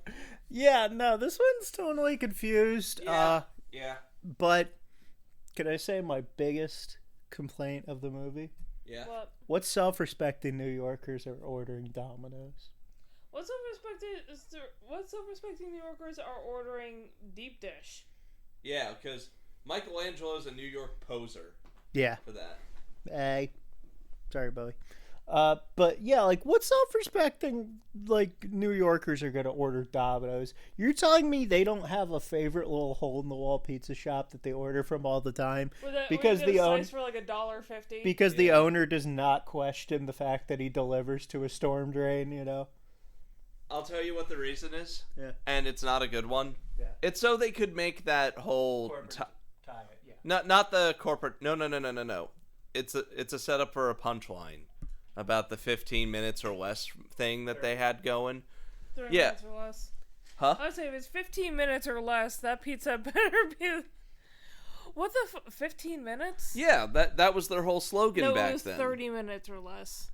no, this one's totally confused. Yeah. But can I say my biggest complaint of the movie? Yeah. What self-respecting New Yorkers are ordering Domino's? What self-respecting New Yorkers are ordering deep dish? Yeah, because Michelangelo's a New York poser. Yeah. For that. Hey. Sorry, Bowie. But yeah, like, what self-respecting, like, New Yorkers are gonna order Domino's? You're telling me they don't have a favorite little hole-in-the-wall pizza shop that they order from all the time? Because the owner for like $1.50. Because the owner does not question the fact that he delivers to a storm drain, you know? I'll tell you what the reason is. Yeah. And it's not a good one. Yeah. It's so they could make that whole not the corporate. No. It's a setup for a punchline. About the 15 minutes or less thing that they had going. 30 minutes or less. Huh? I would say if it's 15 minutes or less, that pizza better be... What the 15 minutes? Yeah, that was their whole slogan back then. No, it was 30 minutes or less.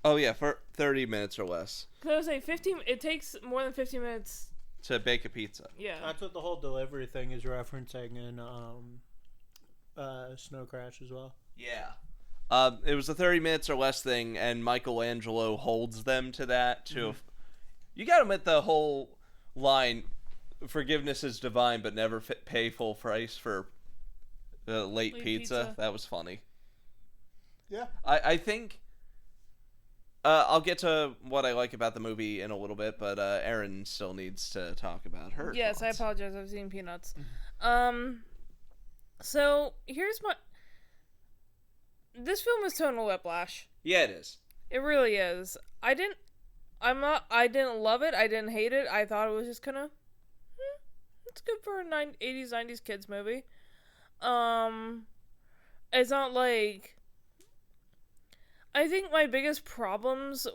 Oh, yeah, for 30 minutes or less. Because I would say 15... It takes more than 15 minutes... to bake a pizza. Yeah. That's what the whole delivery thing is referencing in Snow Crash as well. Yeah. It was a 30 minutes or less thing, and Michelangelo holds them to that. You gotta admit the whole line, forgiveness is divine, but never pay full price for late pizza. That was funny. Yeah. I think I'll get to what I like about the movie in a little bit, but Erin still needs to talk about her Yes, thoughts. I apologize. I've seen Peanuts. So, here's my... This film is tonal whiplash. Yeah, it is. It really is. I didn't love it. I didn't hate it. I thought it was just kind of, it's good for a 80s, 90s kids movie. It's not like, I think my biggest problem was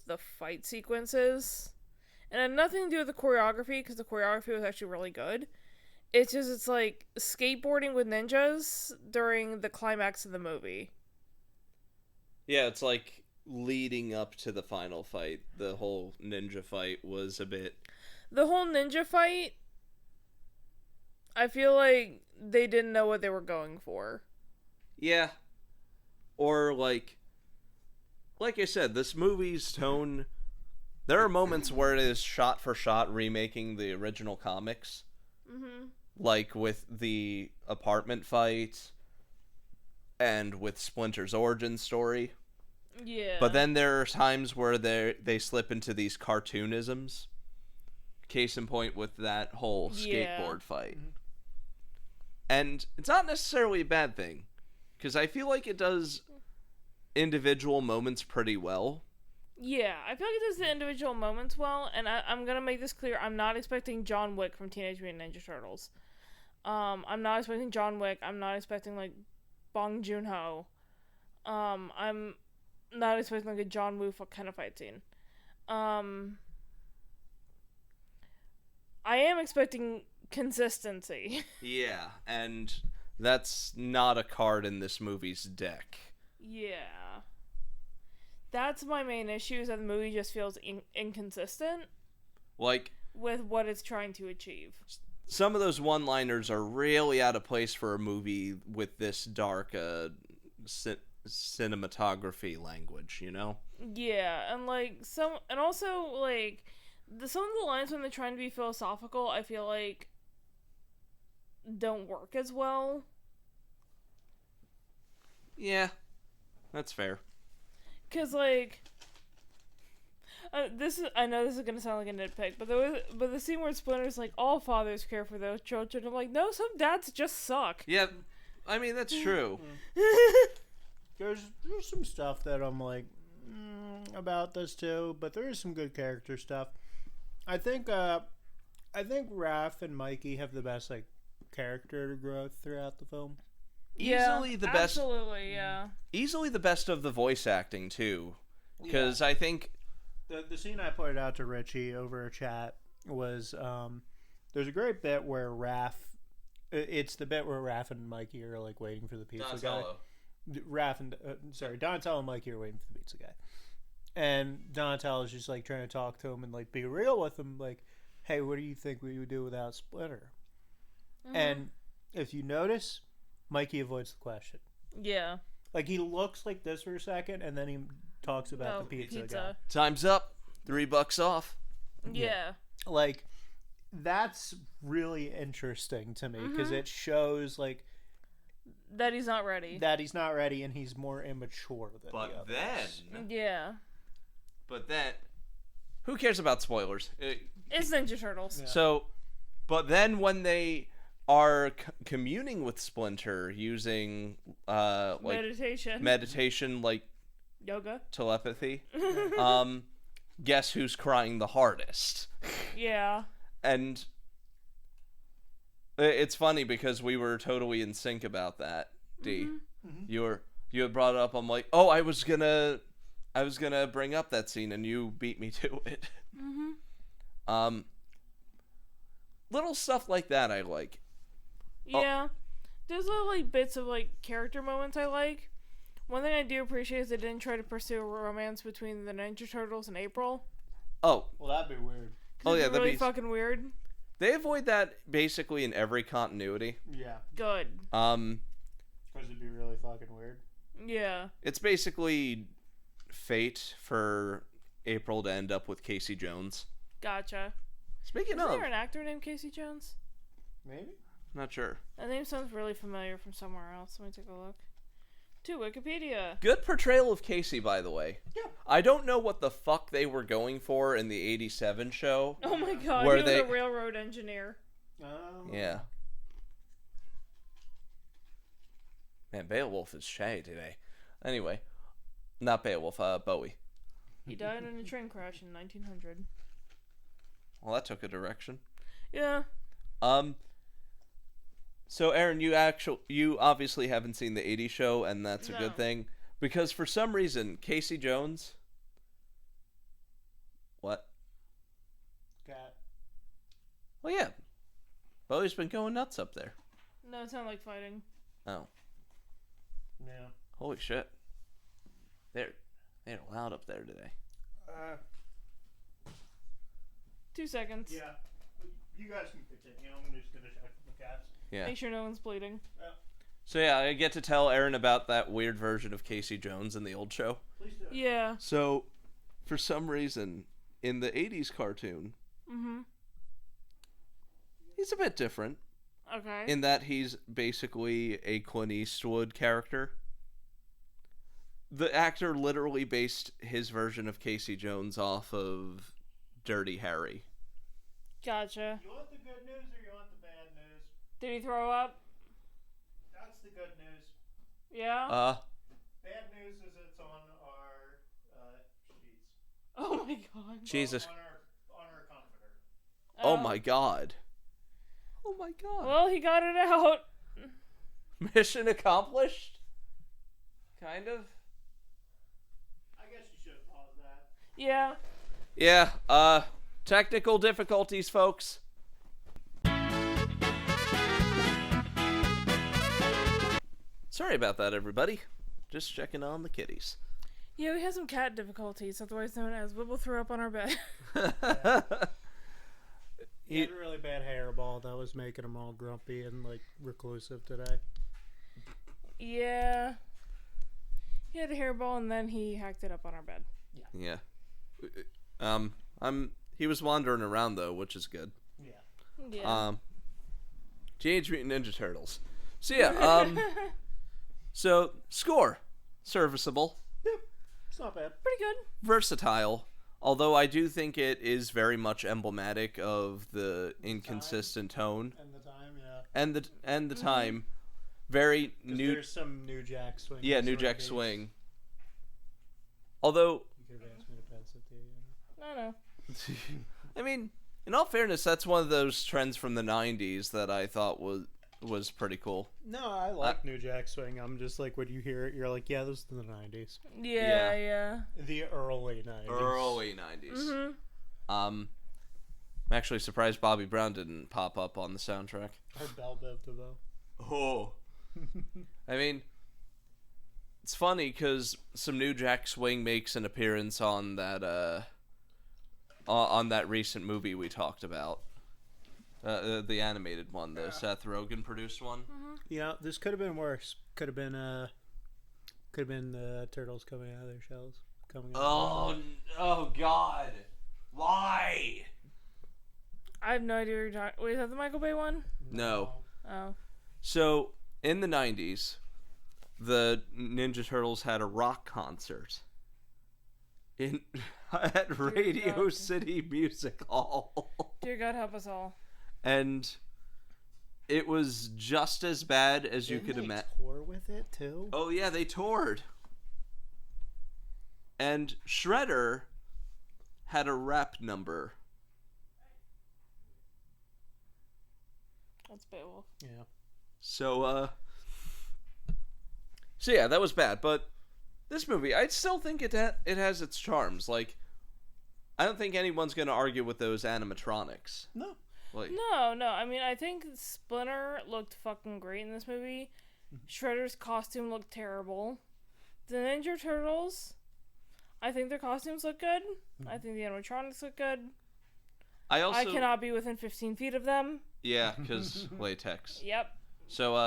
the fight sequences. And it had nothing to do with the choreography, because the choreography was actually really good. it's like skateboarding with ninjas during the climax of the movie. Yeah, it's like leading up to the final fight. The whole ninja fight was a bit... The whole ninja fight, I feel like they didn't know what they were going for. Yeah. Or, like I said, this movie's tone... There are moments where it is shot-for-shot remaking the original comics. Mm-hmm. Like with the apartment fight and with Splinter's origin story. Yeah. But then there are times where they slip into these cartoonisms. Case in point with that whole skateboard fight. And it's not necessarily a bad thing, because I feel like it does individual moments pretty well. Yeah, I feel like it does the individual moments well, and I'm gonna make this clear. I'm not expecting John Wick from Teenage Mutant Ninja Turtles. I'm not expecting John Wick. I'm not expecting, like, Bong Joon-ho. I'm not expecting, like, a John Woo kind of fight scene. I am expecting consistency. Yeah, and that's not a card in this movie's deck. Yeah. That's my main issue, is that the movie just feels inconsistent. Like, with what it's trying to achieve. Some of those one-liners are really out of place for a movie with this dark cinematography language, you know? Yeah, and also like some of the lines when they're trying to be philosophical, I feel like don't work as well. Yeah, that's fair. 'Cause, like, I know this is gonna sound like a nitpick, but the scene where Splinter's like, all fathers care for their children. I'm like, no, some dads just suck. Yeah, I mean, that's true. There's some stuff that I'm like about this too, but there is some good character stuff. I think Raph and Mikey have the best, like, character growth throughout the film. Easily the best. Absolutely, yeah. Easily the best of the voice acting too, because I think the scene I pointed out to Richie over a chat was there's a great bit where it's the bit where Raph and Mikey are, like, waiting for the pizza guy. Donatello and Mikey are waiting for the pizza guy, and Donatello's just, like, trying to talk to him and, like, be real with him, like, hey, what do you think we would do without Splinter? Mm-hmm. And if you notice, Mikey avoids the question. Yeah. Like, he looks like this for a second, and then he talks about the pizza guy. Time's up. $3 off. Yeah. Like, that's really interesting to me, because it shows, like, that he's not ready. And he's more immature than the others. But then, who cares about spoilers? It's Ninja Turtles. Yeah. So, but then when they are communing with Splinter using meditation, like yoga, telepathy, guess who's crying the hardest? Yeah. And it's funny because we were totally in sync about that. D, you had brought it up. I'm like, oh, I was gonna bring up that scene, and you beat me to it. Little stuff like that I like. Yeah. There's little, like, bits of, like, character moments I like. One thing I do appreciate is they didn't try to pursue a romance between the Ninja Turtles and April. Oh. Well, that'd be weird. Oh, yeah, that'd be fucking weird. They avoid that basically in every continuity. Yeah. Good. Because it'd be really fucking weird. Yeah. It's basically fate for April to end up with Casey Jones. Gotcha. Speaking Isn't there an actor named Casey Jones? Maybe. Not sure. That name sounds really familiar from somewhere else. Let me take a look. To Wikipedia. Good portrayal of Casey, by the way. Yeah. I don't know what the fuck they were going for in the 87 show. Oh my god, he was a railroad engineer. Yeah. Man, Beowulf is shy today. Anyway. Not Beowulf, Bowie. He died in a train crash in 1900. Well, that took a direction. Yeah. So, Erin, you obviously haven't seen the 80s show, and that's a good thing. Because for some reason, Casey Jones... What? Cat. Well, yeah. Bowie's been going nuts up there. No, it sounded like fighting. Oh. Yeah. Holy shit. They're loud up there today. 2 seconds. Yeah. You guys can continue. I'm just going to check the cats. Yeah. Make sure no one's bleeding. So yeah, I get to tell Erin about that weird version of Casey Jones in the old show. Please do. Yeah. So, for some reason, in the 80s cartoon, he's a bit different. Okay. In that he's basically a Clint Eastwood character. The actor literally based his version of Casey Jones off of Dirty Harry. Gotcha. You want the good news or you want the bad news? Did he throw up? That's the good news. Yeah? Bad news is it's on our sheets. Oh my god. Jesus. On our comforter. Oh my god. Oh my god. Well, he got it out. Mission accomplished? Kind of. I guess you should have paused that. Yeah. Yeah, technical difficulties, folks. Sorry about that, everybody. Just checking on the kitties. Yeah, we had some cat difficulties, otherwise known as Wibble threw up on our bed. He had a really bad hairball that was making him all grumpy and like reclusive today. Yeah. He had a hairball and then he hacked it up on our bed. Yeah. He was wandering around though, which is good. Yeah. Teenage Mutant Ninja Turtles. So yeah, so score serviceable, It's not bad. Pretty good. versatile. Although I do think it is very much emblematic of the inconsistent tone And the time, yeah. and the time. Very new. There's some New Jack Swing. Yeah, New Jack Swing. Although, You could have asked me to pass it to you. I know. I mean, in all fairness, that's one of those trends from the '90s that I thought was pretty cool. No, I like New Jack Swing. I'm just like, when you hear it, you're like, yeah, this is the 90s. Yeah. The early 90s. Early '90s. Mm-hmm. I'm actually surprised Bobby Brown didn't pop up on the soundtrack. Or Bell Biv DeVoe. Oh. I mean, it's funny because some New Jack Swing makes an appearance on that recent movie we talked about, the animated one, the Seth Rogen produced one. Yeah, this could have been worse. Could have been the turtles coming out of their shells. Oh God! Why? I have no idea what you're talking. Wait, is that the Michael Bay one? No. Oh. So in the '90s, the Ninja Turtles had a rock concert at Radio God. City Music Hall. Dear God, help us all. And it was just as bad as you could imagine. Tour with it too. Oh yeah, they toured. And Shredder had a rap number. That's Beowulf. Yeah. So yeah, that was bad. But this movie, I still think it has its charms. Like, I don't think anyone's gonna argue with those animatronics. No. Like, No. I mean, I think Splinter looked fucking great in this movie. Shredder's costume looked terrible. The Ninja Turtles, I think their costumes look good. I think the animatronics look good. I cannot be within 15 feet of them. Yeah, because latex. Yep. So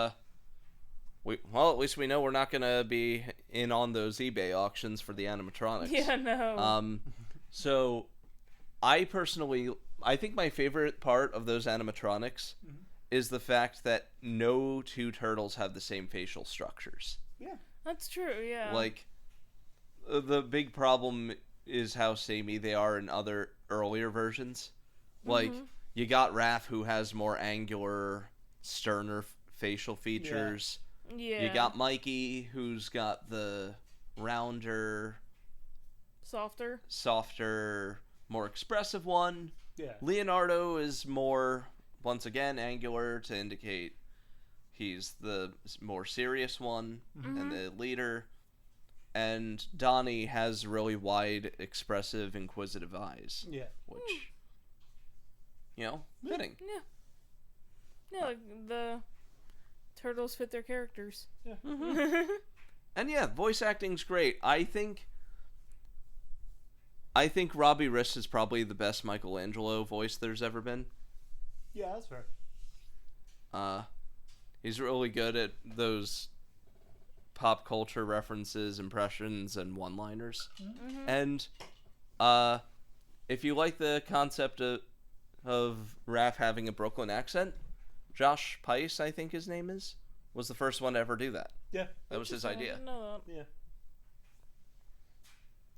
at least we know we're not gonna be in on those eBay auctions for the animatronics. Yeah, no. So I think my favorite part of those animatronics is the fact that no two turtles have the same facial structures. Yeah. That's true, yeah. Like, the big problem is how samey they are in other earlier versions. Like, you got Raph, who has more angular, sterner facial features. Yeah. You got Mikey, who's got the rounder, softer, more expressive one. Yeah. Leonardo is more, once again, angular to indicate he's the more serious one and the leader. And Donnie has really wide, expressive, inquisitive eyes. Yeah. Which, fitting. Yeah. Yeah, like the turtles fit their characters. Yeah. And yeah, voice acting's great. I think Robbie Riss is probably the best Michelangelo voice there's ever been. Yeah, that's fair. He's really good at those pop culture references, impressions, and one-liners. Mm-hmm. And if you like the concept of Raph having a Brooklyn accent, Josh Pais, I think his name is, was the first one to ever do that. Yeah. That was his I idea. didn't know that. Yeah.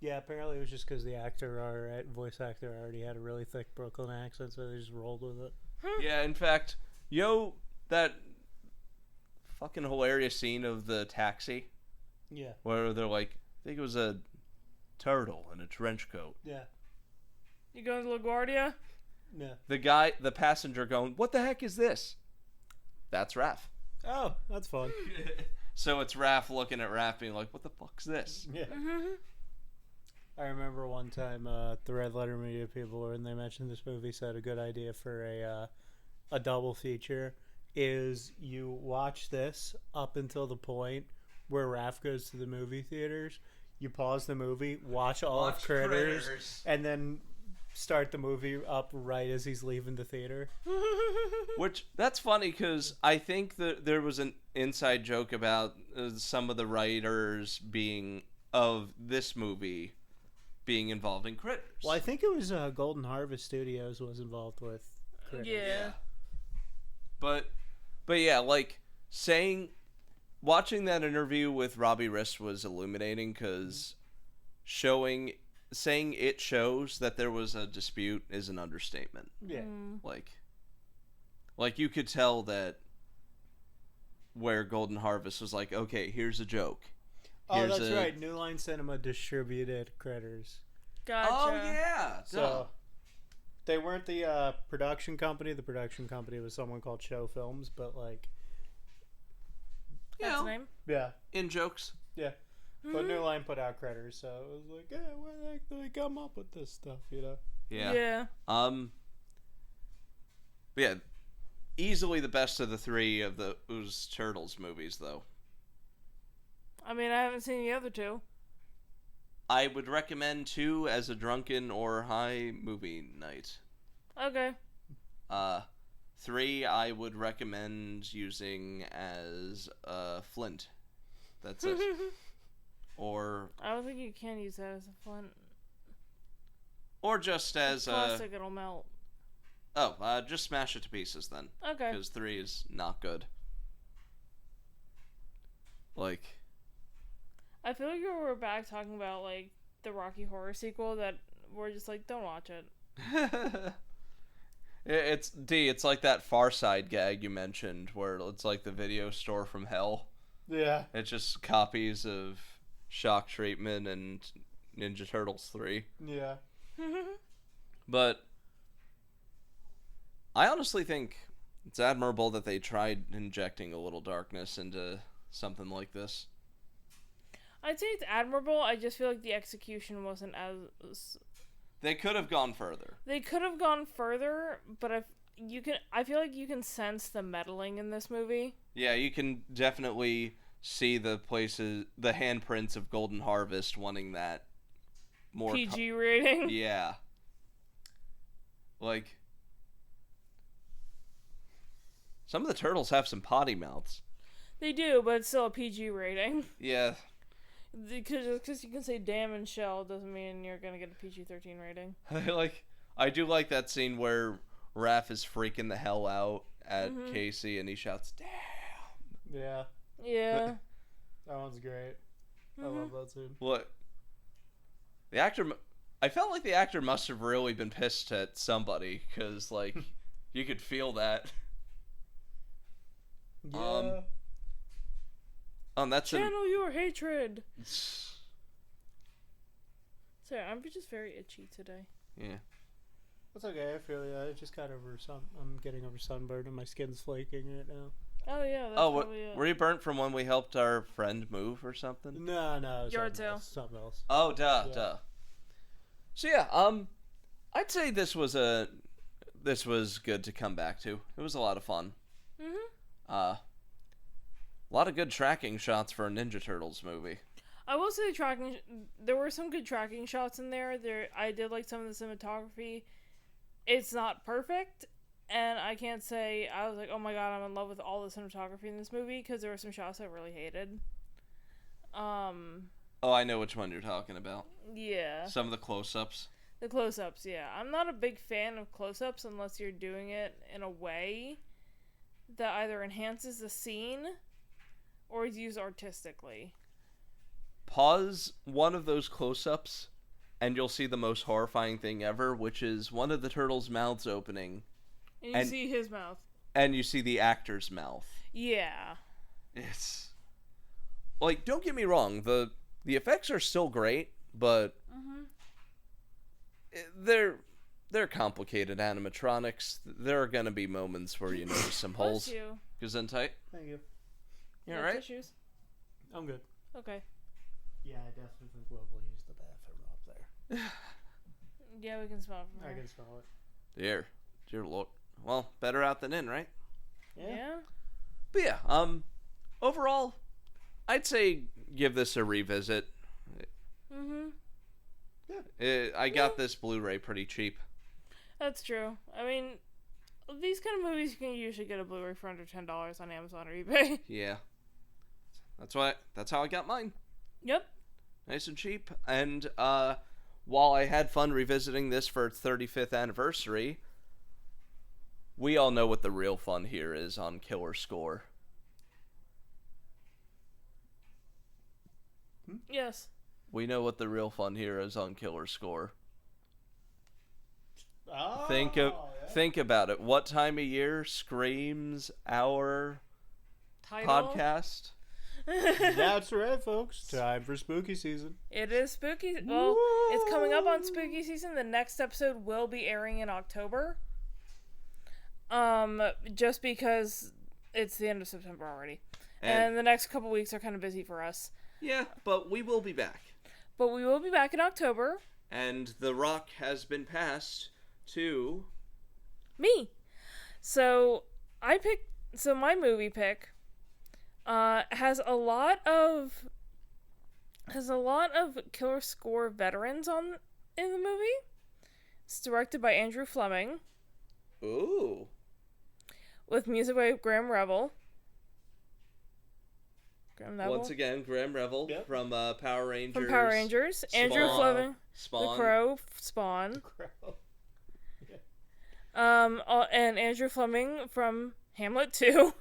Yeah, apparently it was just because the voice actor already had a really thick Brooklyn accent, so they just rolled with it. Yeah, in fact, that fucking hilarious scene of the taxi Yeah. where they're like, I think it was a turtle in a trench coat. Yeah. You going to LaGuardia? Yeah. The passenger going, what the heck is this? That's Raph. Oh, that's fun. So it's Raph looking at Raph being like, what the fuck's this? Yeah. Mm-hmm. I remember one time the Red Letter Media people, when they mentioned this movie, said a good idea for a double feature is you watch this up until the point where Raph goes to the movie theaters. You pause the movie, watch all of Critters, and then start the movie up right as he's leaving the theater. Which, that's funny because I think that there was an inside joke about some of the writers of this movie being involved in Critters. Well, I think it was Golden Harvest Studios was involved with Critters. Yeah. But yeah, like watching that interview with Robbie Riss was illuminating because saying it shows that there was a dispute is an understatement. Yeah. Like you could tell that where Golden Harvest was like, okay, here's a joke. Oh, that's right. New Line Cinema distributed Critters. Gotcha. Oh, yeah. So they weren't the production company. The production company was someone called Show Films, but like, That's the name? yeah, in jokes. yeah. But New Line put out Critters, so it was like, yeah, where the heck do they come up with this stuff, you know? Yeah. Yeah. Easily the best of the three of those Turtles movies, though. I mean, I haven't seen the other two. I would recommend 2 as a drunken or high movie night. Okay. 3 I would recommend using as flint. That's it. Or I don't think you can use that as a flint. or just as Plastic, it'll melt. just smash it to pieces then. Okay. Because 3 is not good. Like, I feel like we were back talking about, like, the Rocky Horror sequel that we're just like, don't watch it. it's like that Far Side gag you mentioned where it's like the video store from hell. Yeah. It's just copies of Shock Treatment and Ninja Turtles 3. Yeah. But I honestly think it's admirable that they tried injecting a little darkness into something like this. I'd say it's admirable. I just feel like the execution wasn't as. They could have gone further. They could have gone further, but I feel like you can sense the meddling in this movie. Yeah, you can definitely see the handprints of Golden Harvest wanting that more PG rating. Yeah. Like, some of the turtles have some potty mouths. They do, but it's still a PG rating. Yeah. Because you can say damn and shell doesn't mean you're going to get a PG-13 rating. I do like that scene where Raph is freaking the hell out at Casey and he shouts, damn. Yeah. Yeah. That one's great. I love that scene. What? I felt like the actor must have really been pissed at somebody because, like, you could feel that. Yeah. That's Channel your hatred. Sorry, I'm just very itchy today. Yeah. That's okay. I feel I just got over I'm getting over sunburn and my skin's flaking right now. Oh yeah. That's probably it. Were you burnt from when we helped our friend move or something? No. Yard sale. Something else. Oh, duh. So yeah, I'd say this was good to come back to. It was a lot of fun. Mm-hmm. A lot of good tracking shots for a Ninja Turtles movie. I will say there were some good tracking shots in there. I did like some of the cinematography. It's not perfect, and I can't say I was like, oh my god, I'm in love with all the cinematography in this movie, because there were some shots I really hated. Oh, I know which one you're talking about. Yeah. Some of the close-ups. The close-ups, yeah. I'm not a big fan of close-ups unless you're doing it in a way that either enhances the scene or is used artistically. Pause one of those close-ups, and you'll see the most horrifying thing ever, which is one of the turtles' mouths opening. And you see his mouth. And you see the actor's mouth. Yeah. It's... Like, don't get me wrong, the effects are still great, but... They're complicated animatronics. There are gonna be moments where you notice some holes. Bless you. Gesundheit. Thank you. You alright? Tissues? I'm good. Okay. Yeah, I definitely will use the bathroom up there. Yeah, we can smell it from I here. can smell it. Dear Lord. Well, better out than in, right? Yeah? But yeah, overall, I'd say give this a revisit. Mm-hmm. I got this Blu-ray pretty cheap. That's true. I mean, these kind of movies you can usually get a Blu-ray for under $10 on Amazon or eBay. Yeah. That's how I got mine. Yep. Nice and cheap. And while I had fun revisiting this for its 35th anniversary, we all know what the real fun here is on Killer Score. Yes. We know what the real fun here is on Killer Score. Oh, Think about it. What time of year screams our Title? podcast? That's right, folks. Time for spooky season. It is spooky. Well, it's coming up on spooky season. The next episode will be airing in October. Just because it's the end of September already. And the next couple weeks are kind of busy for us. Yeah, but we will be back. But we will be back in October. And the rock has been passed to... Me. So, my movie pick has a lot of Killer Score veterans in the movie. It's directed by Andrew Fleming. Ooh. With music by Graham Revel. Once again, Graham Revel from Power Rangers. From Power Rangers. Spawn, Andrew Fleming. Spawn. The Crow. Spawn. The Crow. And Andrew Fleming from Hamlet 2.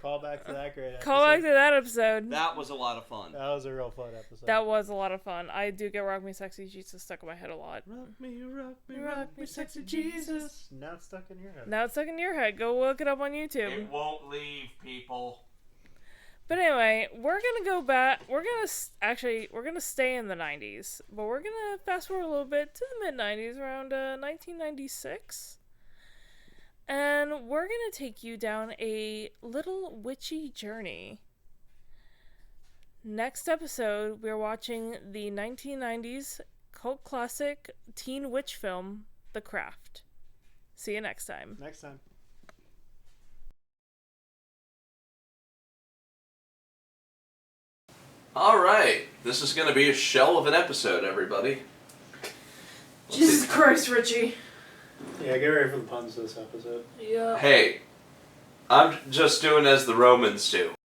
Call back to that great episode. Call back to that episode. That was a lot of fun. That was a real fun episode. That was a lot of fun. I do get Rock Me Sexy Jesus stuck in my head a lot. Rock me, sexy Jesus. Now it's stuck in your head. Now it's stuck in your head. Go look it up on YouTube. It won't leave, people. But anyway, we're gonna go back. We're gonna stay in the 90s, but we're gonna fast forward a little bit to the mid 90s, around 1996, and we're gonna take you down a little witchy journey. Next episode, we're watching the 1990s cult classic teen witch film, The Craft. See you next time. Next time. Alright, this is going to be a shell of an episode, everybody. Jesus Christ, Richie. Yeah, get ready for the puns this episode. Yeah. Hey, I'm just doing as the Romans do.